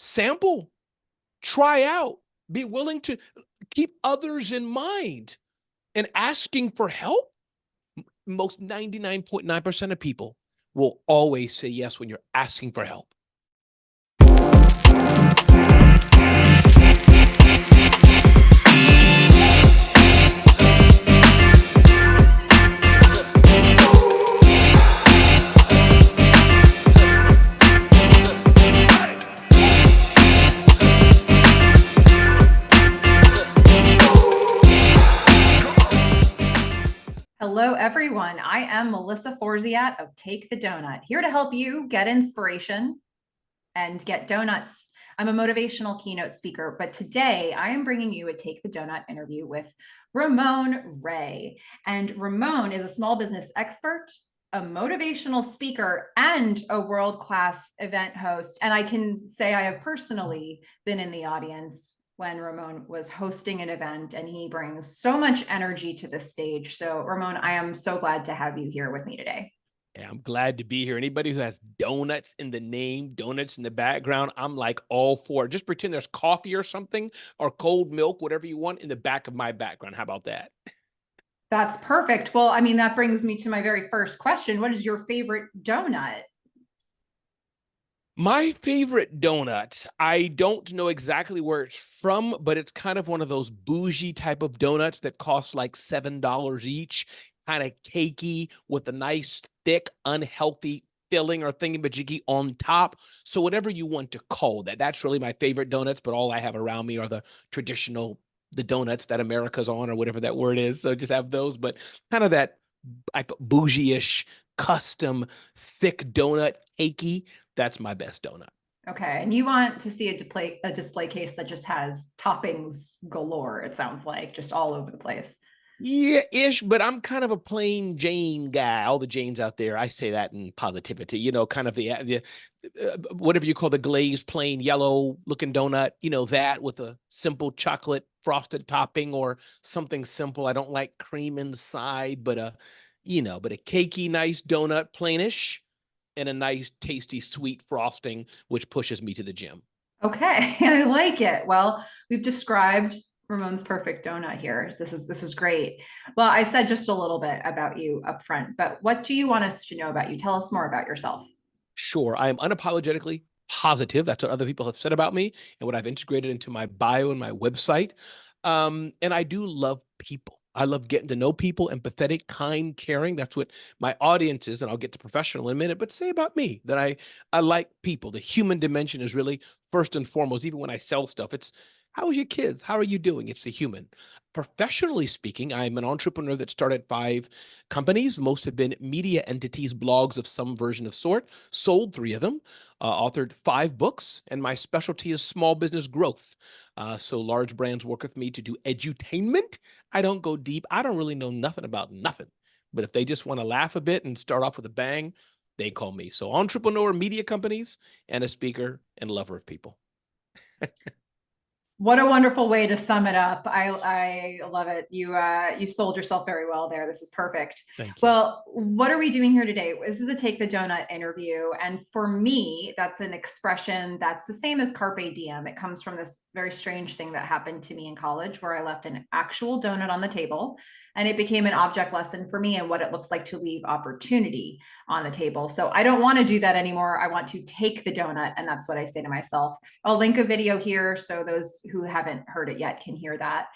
sample, try out, be willing to keep others in mind. And asking for help, most 99.9% of people will always say yes when you're asking for help. Hello, everyone. I am Melissa Forziat of Take the Doughnut, here to help you get inspiration and get donuts. I'm a motivational keynote speaker, but today I am bringing you a Take the Doughnut interview with Ramon Ray. And Ramon is a small business expert, a motivational speaker, and a world-class event host. And I can say I have personally been in the audience when Ramon was hosting an event, and he brings so much energy to the stage. So Ramon, I am so glad to have you here with me today. Yeah, I'm glad to be here. Anybody who has donuts in the name, donuts in the background, I'm like all for it. Just pretend there's coffee or something, or cold milk, whatever you want in the back of my background. How about that? That's perfect. Well, I mean, that brings me to my very first question. What is your favorite donut? My favorite donut, I don't know exactly where it's from, but it's kind of one of those bougie type of donuts that cost like $7 each, kind of cakey with a nice, thick, unhealthy filling or thingamajiggy on top. So whatever you want to call that, that's really my favorite donuts, but all I have around me are the traditional, the donuts that America's on or whatever that word is. So just have those, but kind of that like bougie-ish, custom, thick donut, cakey. That's my best donut. Okay, and you want to see a display case that just has toppings galore, it sounds like, just all over the place. Yeah, ish, but I'm kind of a plain Jane guy. All the Janes out there, I say that in positivity, kind of the whatever you call the glazed plain yellow looking donut, that with a simple chocolate frosted topping or something simple. I don't like cream inside, but but a cakey, nice donut, plainish, and a nice, tasty, sweet frosting, which pushes me to the gym. Okay, I like it. Well, we've described Ramon's perfect donut here. This is great. Well, I said just a little bit about you up front, but what do you want us to know about you? Tell us more about yourself. Sure, I am unapologetically positive. That's what other people have said about me and what I've integrated into my bio and my website. And I do love people. I love getting to know people, empathetic, kind, caring. That's what my audience is, and I'll get to professional in a minute. But say about me that I like people. The human dimension is really first and foremost. Even when I sell stuff, it's how are your kids? How are you doing? It's the human. Professionally speaking, I'm an entrepreneur that started 5 companies. Most have been media entities, blogs of some version of sort. Sold 3 of them, authored 5 books, and my specialty is small business growth. So large brands work with me to do edutainment. I don't go deep. I don't really know nothing about nothing. But if they just want to laugh a bit and start off with a bang, they call me. So entrepreneur, media companies, and a speaker and lover of people. What a wonderful way to sum it up. I love it. You sold yourself very well there. This is perfect. Thank you. Well, what are we doing here today? This is a Take the Doughnut interview. And for me, that's an expression that's the same as carpe diem. It comes from this very strange thing that happened to me in college where I left an actual donut on the table, and it became an object lesson for me and what it looks like to leave opportunity on the table. So I don't want to do that anymore. I want to take the donut. And that's what I say to myself. I'll link a video here so those who haven't heard it yet can hear that.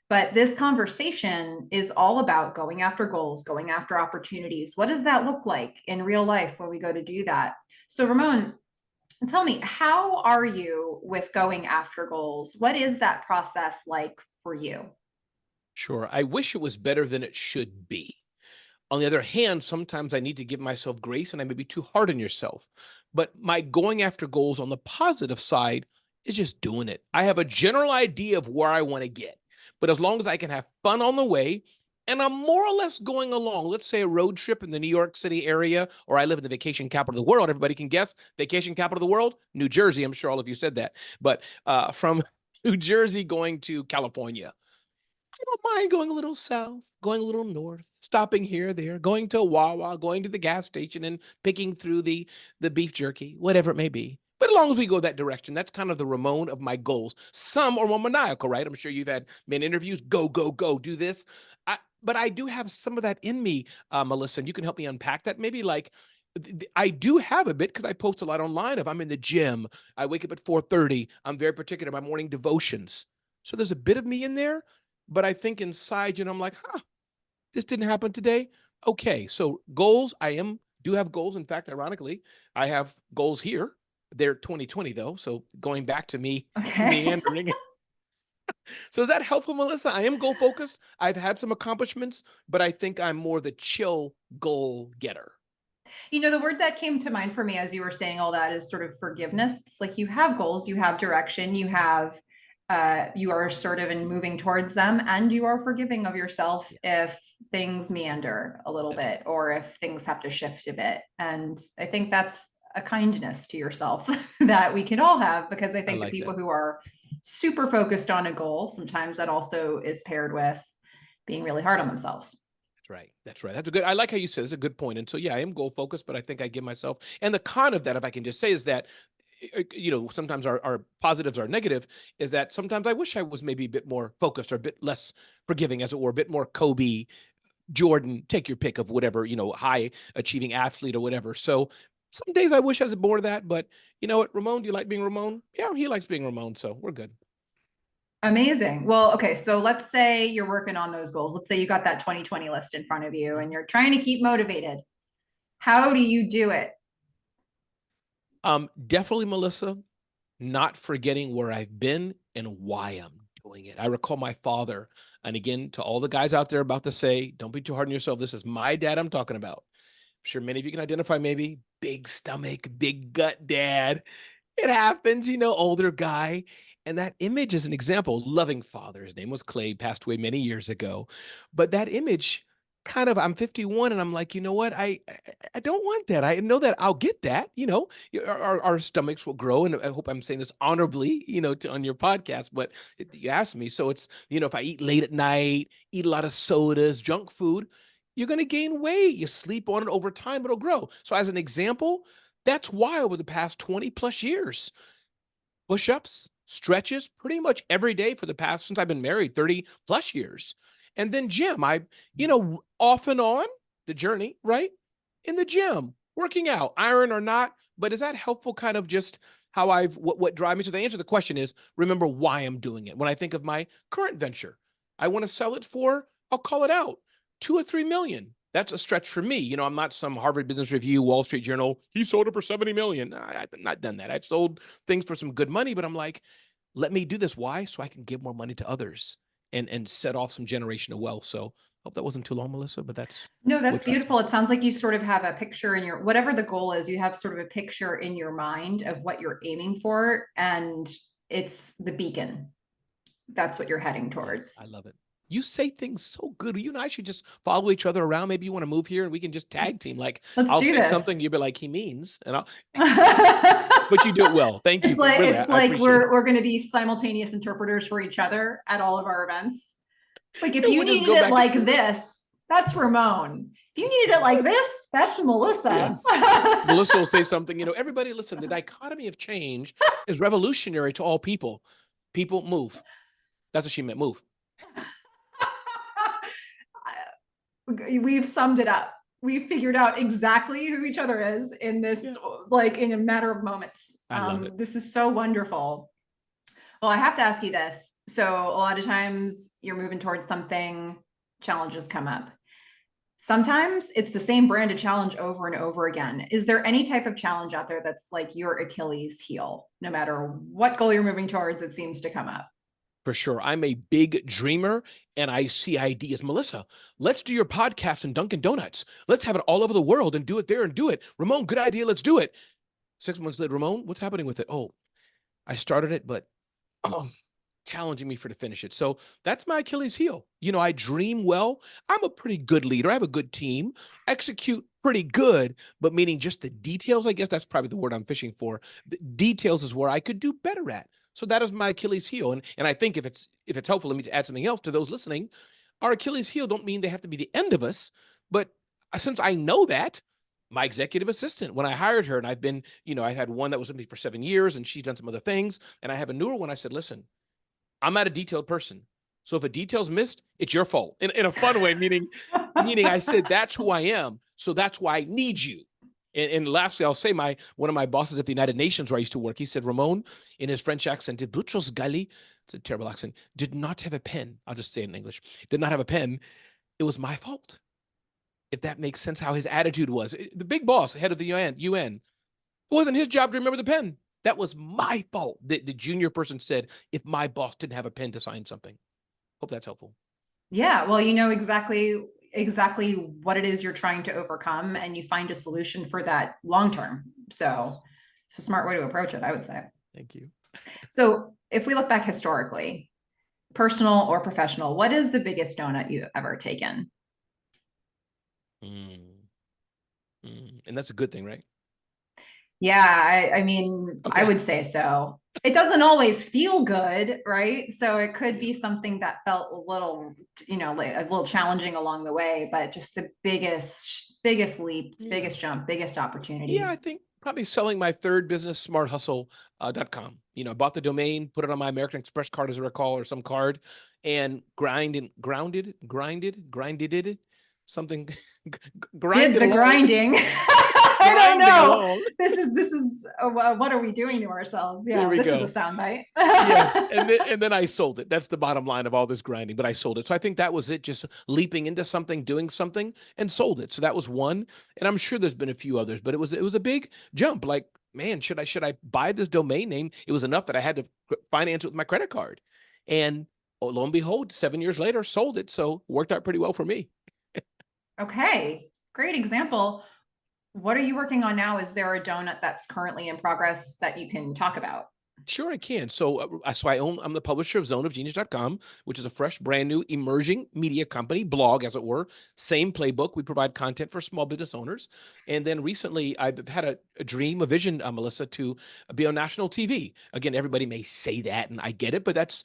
But this conversation is all about going after goals, going after opportunities. What does that look like in real life when we go to do that? So Ramon, tell me, how are you with going after goals? What is that process like for you? Sure. I wish it was better than it should be. On the other hand, sometimes I need to give myself grace and I may be too hard on yourself. But my going after goals on the positive side is just doing it. I have a general idea of where I want to get. But as long as I can have fun on the way and I'm more or less going along, let's say a road trip in the New York City area, or I live in the vacation capital of the world. Everybody can guess vacation capital of the world, New Jersey. I'm sure all of you said that. But from New Jersey going to California, I don't mind going a little south, going a little north, stopping here, there, going to a Wawa, going to the gas station and picking through the beef jerky, whatever it may be. But as long as we go that direction, that's kind of the Ramon of my goals. Some are more maniacal, right? I'm sure you've had many interviews. Go, go, go, do this. But I do have some of that in me, Melissa, and you can help me unpack that. Maybe like I do have a bit because I post a lot online. If I'm in the gym, I wake up at 4:30. I'm very particular about my morning devotions. So there's a bit of me in there, but I think inside, I'm like, this didn't happen today. Okay, so goals, do have goals. In fact, ironically, I have goals here. They're 2020 though, so going back to me meandering. So is that helpful, Melissa? I am goal focused. I've had some accomplishments, but I think I'm more the chill goal getter. The word that came to mind for me as you were saying all that is sort of forgiveness. It's like you have goals, you have direction, you are assertive in moving towards them, and you are forgiving of yourself if things meander a little bit or if things have to shift a bit. And I think that's a kindness to yourself that we can all have, because I think the people who are super focused on a goal, sometimes that also is paired with being really hard on themselves. That's right. I like how you said, it's a good point. And so, yeah, I am goal focused, but I think I give myself, and the con of that, if I can just say, is that, sometimes our positives are negative, is that sometimes I wish I was maybe a bit more focused or a bit less forgiving, as it were, a bit more Kobe, Jordan, take your pick of whatever, high achieving athlete or whatever. So some days I wish I was more of that, but you know what, Ramon, do you like being Ramon? Yeah, he likes being Ramon. So we're good. Amazing. Well, okay. So let's say you're working on those goals. Let's say you got that 2020 list in front of you and you're trying to keep motivated. How do you do it? Definitely, Melissa, not forgetting where I've been and why I'm doing it. I recall my father, and again, to all the guys out there about to say, don't be too hard on yourself. This is my dad I'm talking about. I'm sure many of you can identify, maybe big stomach, big gut dad. It happens, older guy. And that image is an example. Loving father. His name was Clay, passed away many years ago. But that image I'm 51 and I'm like, you know what? I don't want that. I know that I'll get that, our stomachs will grow. And I hope I'm saying this honorably, on your podcast, but you asked me. So it's, if I eat late at night, eat a lot of sodas, junk food, you're going to gain weight. You sleep on it over time, it'll grow. So as an example, that's why over the past 20 plus years, push-ups, stretches, pretty much every day for the past, since I've been married, 30 plus years. And then gym, off and on the journey, right? In the gym, working out, iron or not. But is that helpful kind of just how what drives me? So the answer to the question is, remember why I'm doing it. When I think of my current venture, I want to sell it for, I'll call it out, 2 or 3 million. That's a stretch for me. I'm not some Harvard Business Review, Wall Street Journal. He sold it for 70 million. I've not done that. I've sold things for some good money, but I'm like, let me do this. Why? So I can give more money to others and set off some generational wealth. So hope that wasn't too long, Melissa, but that's beautiful. It sounds like you sort of have a picture in your, whatever the goal is, you have sort of a picture in your mind of what you're aiming for, and it's the beacon. That's what you're heading towards. Yes, I love it. You say things so good. You and I should just follow each other around. Maybe you want to move here and we can just tag team. Like, I'll say something, you'll be like, he means, and but you do it well. Thank you. It's like we're going to be simultaneous interpreters for each other at all of our events. It's like, if you needed it like this, that's Ramon. If you needed it like this, that's Melissa. Yes. Melissa will say something, everybody listen, the dichotomy of change is revolutionary to all people. People move. That's what she meant, move. We've summed it up. We've figured out exactly who each other is in this, like in a matter of moments. I love it. This is so wonderful. Well, I have to ask you this. So a lot of times you're moving towards something, challenges come up. Sometimes it's the same brand of challenge over and over again. Is there any type of challenge out there that's like your Achilles heel? No matter what goal you're moving towards, it seems to come up. For sure. I'm a big dreamer and I see ideas. Melissa, let's do your podcast in Dunkin' Donuts. Let's have it all over the world and do it there and do it. Ramon, good idea. Let's do it. 6 months later, Ramon, what's happening with it? Oh, I started it, but challenging me to finish it. So that's my Achilles heel. I dream well. I'm a pretty good leader. I have a good team, execute pretty good, but meaning just the details, I guess that's probably the word I'm fishing for. The details is where I could do better at. So that is my Achilles heel. And I think if it's helpful, let me add something else to those listening. Our Achilles heel don't mean they have to be the end of us, but since I know that, my executive assistant when I hired her. And I've been, I had one that was with me for 7 years and she's done some other things. And I have a newer one. I said, listen, I'm not a detailed person. So if a detail's missed, it's your fault in a fun way, meaning I said, that's who I am. So that's why I need you. And lastly, I'll say one of my bosses at the United Nations where I used to work, he said, Ramon, in his French accent, did Boutros Ghali, it's a terrible accent, did not have a pen. I'll just say it in English. Did not have a pen. It was my fault. If that makes sense, how his attitude was. The big boss, head of the UN, it wasn't his job to remember the pen. That was my fault. The junior person said, if my boss didn't have a pen to sign something. Hope that's helpful. Yeah, well, you know exactly what it is you're trying to overcome, and you find a solution for that long term. So it's a smart way to approach it, I would say. Thank you. So if we look back historically, personal or professional, what is the biggest donut you've ever taken? And that's a good thing, right? Yeah, I mean, Okay. I would say so. It doesn't always feel good, right? So it could be something that felt a little, like a little challenging along the way, but just the biggest leap, biggest jump, biggest opportunity. Yeah, I think probably selling my third business, smarthustle.com. I bought the domain, put it on my American Express card, as I recall, or some card, and grounded it, something, Did the along. grinding. I don't know. Along. This is what are we doing to ourselves? Yeah, this is a soundbite. Yes, and then I sold it. That's the bottom line of all this grinding, but I sold it. So I think that was it, just leaping into something, doing something, and sold it. So that was one, and I'm sure there's been a few others, but it was a big jump. Like, man, should I buy this domain name? It was enough that I had to finance it with my credit card, and lo and behold, 7 years later, sold it. So worked out pretty well for me. Okay, great example. What are you working on now? Is there a donut that's currently in progress that you can talk about? Sure, I can. So I'm the publisher of zoneofgenius.com, which is a fresh, brand new, emerging media company, blog, as it were. Same playbook. We provide content for small business owners. And then recently, I've had a dream, a vision, Melissa, to be on national TV. Again, everybody may say that, and I get it, but that's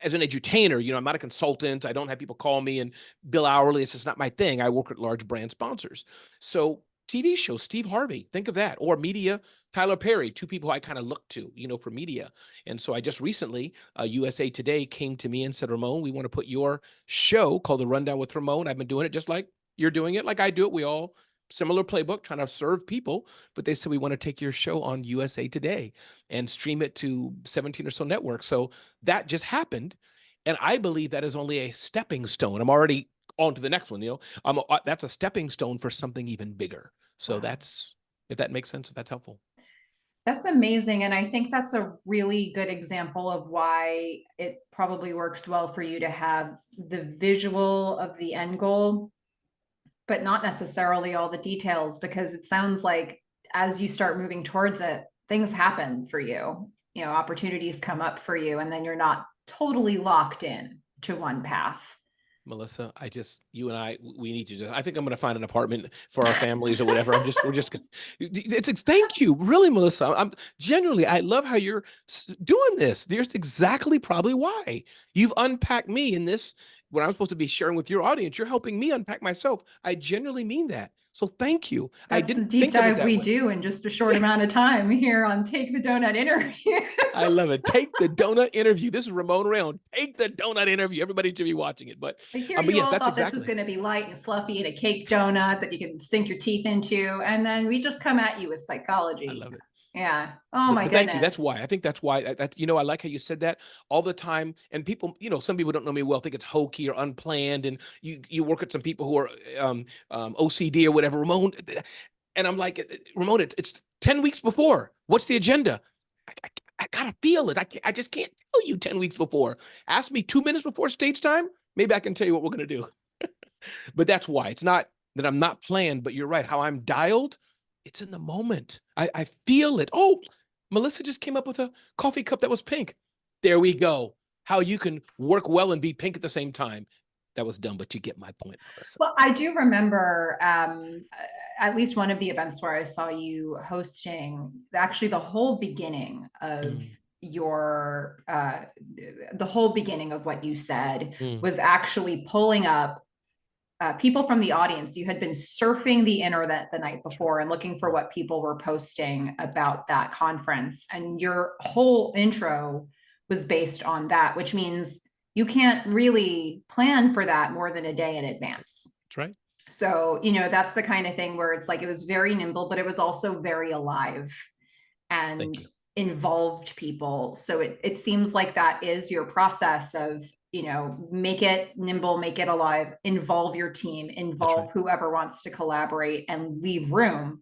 as an edutainer, I'm not a consultant. I don't have people call me and bill hourly. It's just not my thing. I work with large brand sponsors. So TV show, Steve Harvey, think of that. Or media, Tyler Perry, two people I kind of look to, for media. And so I just recently, USA Today came to me and said, Ramon, we want to put your show called The Rundown with Ramon. I've been doing it just like you're doing it, like I do it. We all similar playbook, trying to serve people, but they said, we want to take your show on USA Today and stream it to 17 or so networks. So that just happened. And I believe that is only a stepping stone. I'm already on to the next one, that's a stepping stone for something even bigger. So that's, if that makes sense, if that's helpful. That's amazing. And I think that's a really good example of why it probably works well for you to have the visual of the end goal, but not necessarily all the details, because it sounds like as you start moving towards it, things happen for you, opportunities come up for you, and then you're not totally locked in to one path. Melissa, you and I, we need to I think I'm going to find an apartment for our families or whatever. We're just thank you. Really, Melissa. I'm genuinely, I love how you're doing this. There's exactly probably why you've unpacked me in this, what I'm supposed to be sharing with your audience. You're helping me unpack myself. I genuinely mean that. So thank you. That's the deep dive we do in just a short amount of time here on Take the Doughnut Interview. I love it. Take the Doughnut Interview. This is Ramon Ray on Take the Doughnut Interview. Everybody should be watching it. But here you all thought this was going to be light and fluffy and a cake donut that you can sink your teeth into, and then we just come at you with psychology. I love it. Yeah. Oh my goodness. Thank you. That's why. I think that's why. I like how you said that all the time. And people, some people don't know me well, think it's hokey or unplanned. And you work with some people who are OCD or whatever, Ramon. And I'm like, Ramon, it's 10 weeks before. What's the agenda? I gotta feel it. I just can't tell you 10 weeks before. Ask me 2 minutes before stage time. Maybe I can tell you what we're gonna do. But that's why. It's not that I'm not planned, but you're right. How I'm dialed, it's in the moment. I feel it. Oh, Melissa just came up with a coffee cup that was pink. There we go. How you can work well and be pink at the same time. That was dumb, but you get my point, Melissa. Well, I do remember at least one of the events where I saw you hosting, actually the whole beginning of your, the whole beginning of what you said was actually pulling up people from the audience. You had been surfing the internet the night before and looking for what people were posting about that conference. And your whole intro was based on that, which means you can't really plan for that more than a day in advance. That's right. So, that's the kind of thing where it's like, it was very nimble, but it was also very alive and involved people. So it seems like that is your process of, make it nimble, make it alive, involve your team, involve whoever wants to collaborate, and leave room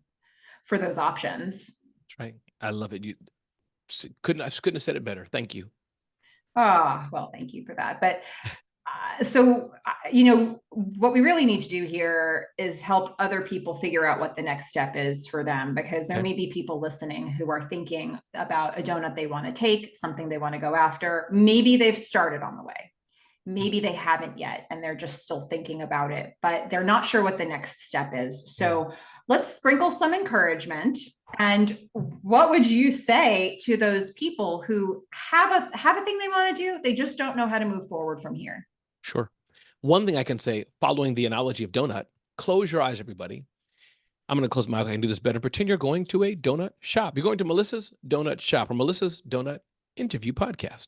for those options. That's right. I love it. I couldn't have said it better. Thank you. Well, thank you for that. But so, what we really need to do here is help other people figure out what the next step is for them, because there may be people listening who are thinking about a donut they want to take, something they want to go after. Maybe they've started on the way. Maybe they haven't yet, and they're just still thinking about it, but they're not sure what the next step is. So let's sprinkle some encouragement. And what would you say to those people who have a thing they want to do? They just don't know how to move forward from here. Sure. One thing I can say, following the analogy of donut, close your eyes, everybody. I'm going to close my eyes. I can do this better. Pretend you're going to a donut shop. You're going to Melissa's Donut Shop or Melissa's Donut Interview podcast.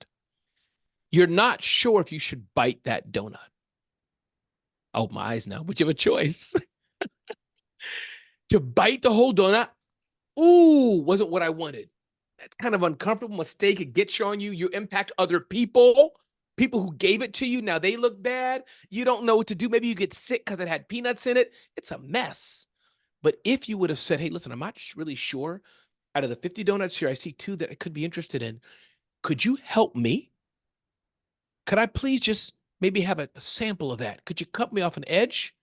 You're not sure if you should bite that donut. I open my eyes now, but you have a choice. To bite the whole donut, wasn't what I wanted. That's kind of uncomfortable mistake. It gets you on you. You impact other people who gave it to you. Now they look bad. You don't know what to do. Maybe you get sick because it had peanuts in it. It's a mess. But if you would have said, hey, listen, I'm not really sure. Out of the 50 donuts here, I see 2 that I could be interested in. Could you help me? Could I please just maybe have a sample of that? Could you cut me off an edge?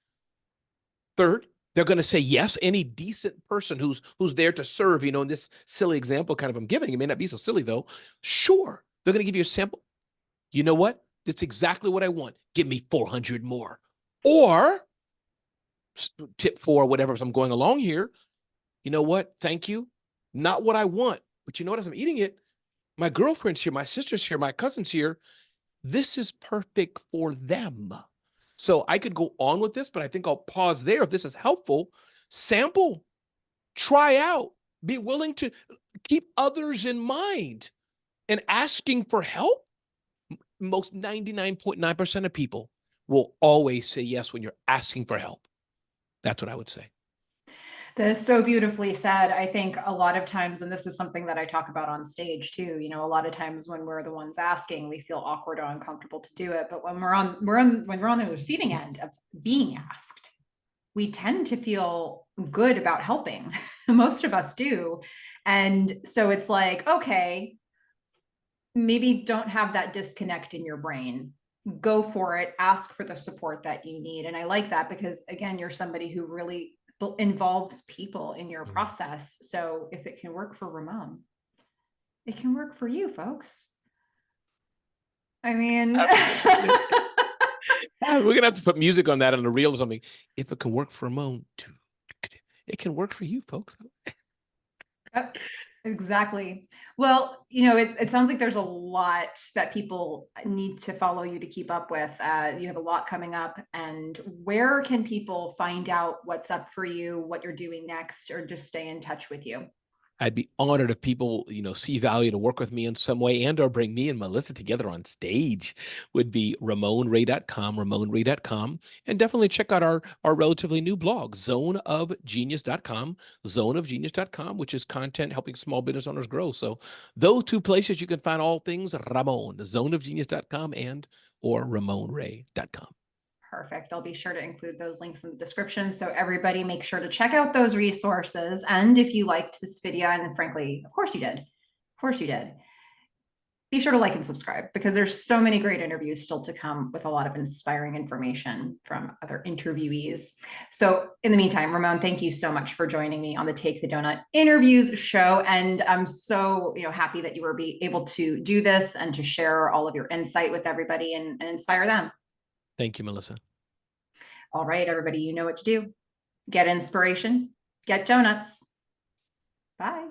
Third, they're going to say yes. Any decent person who's there to serve, in this silly example kind of I'm giving, it may not be so silly though. Sure, they're going to give you a sample. You know what? That's exactly what I want. Give me 400 more. Or tip 4, whatever, as I'm going along here, you know what? Thank you. Not what I want. But you know what? As I'm eating it, my girlfriend's here, my sister's here, my cousin's here. This is perfect for them. So I could go on with this, but I think I'll pause there. If this is helpful, sample, try out, be willing to keep others in mind. And asking for help, most 99.9% of people will always say yes when you're asking for help. That's what I would say. That is so beautifully said. I think a lot of times, and this is something that I talk about on stage too, a lot of times when we're the ones asking, we feel awkward or uncomfortable to do it. But when we're on the receiving end of being asked, we tend to feel good about helping. Most of us do. And so it's like, okay, maybe don't have that disconnect in your brain. Go for it, ask for the support that you need. And I like that because, again, you're somebody who really involves people in your process. So if it can work for Ramon, it can work for you, folks. I mean, we're going to have to put music on that on a reel or something. If it can work for Ramon, it can work for you, folks. Exactly. Well, it sounds like there's a lot that people need to follow you to keep up with. You have a lot coming up. And where can people find out what's up for you, what you're doing next, or just stay in touch with you? I'd be honored if people, see value to work with me in some way and or bring me and Melissa together on stage. Would be RamonRay.com. And definitely check out our relatively new blog, zoneofgenius.com, which is content helping small business owners grow. So those 2 places you can find all things Ramon, zoneofgenius.com and or RamonRay.com. Perfect. I'll be sure to include those links in the description. So everybody make sure to check out those resources. And if you liked this video, and frankly, of course you did, be sure to like and subscribe because there's so many great interviews still to come with a lot of inspiring information from other interviewees. So in the meantime, Ramon, thank you so much for joining me on the Take the Doughnut Interviews show. And I'm so happy that you were able to do this and to share all of your insight with everybody and inspire them. Thank you, Melissa. All right, everybody, you know what to do. Get inspiration, get donuts. Bye.